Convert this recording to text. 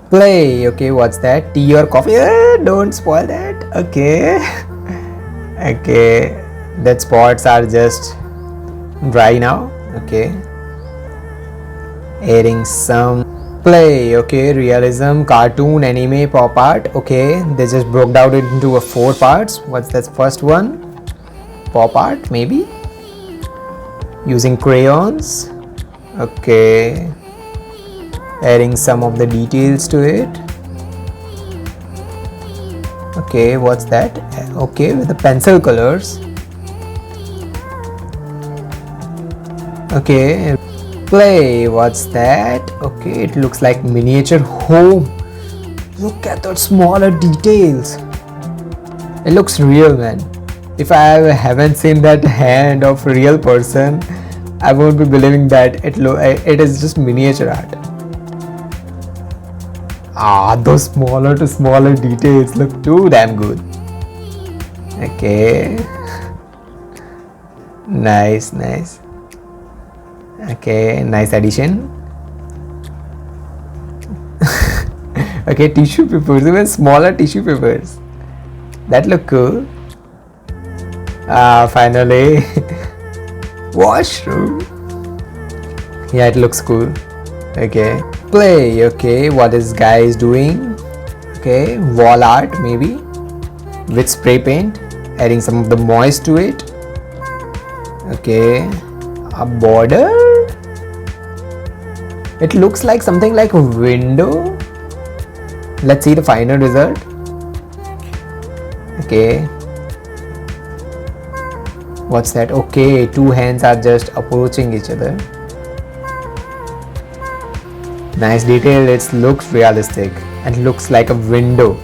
Play. Okay, what's that? Tea or coffee? Don't spoil that. Okay. Okay. That spots are just dry now. Okay. Adding some play. Okay, realism, cartoon, anime, pop art. Okay, they just broke down it into four parts. What's that first one? Pop art, maybe? Using crayons. Okay. Adding some of the details to it. Okay, what's that? Okay, with the pencil colors. Okay, play. What's that? Okay, it looks like miniature home. Look at those smaller details. It looks real, man. If I haven't seen that hand of real person, I won't be believing that it is just miniature art. Those smaller to smaller details look too damn good. Okay. Nice, nice. Okay, nice addition. Okay, tissue papers, even smaller tissue papers. That look cool. Finally. Washroom. Yeah, it looks cool. Okay. Play. Okay, what is guys doing? Okay, wall art maybe with spray paint, adding some of the moist to it. Okay, a border. It looks like something like a window. Let's see the final result. Okay, what's that? Okay, two hands are just approaching each other. Nice detail. It looks realistic and looks like a window.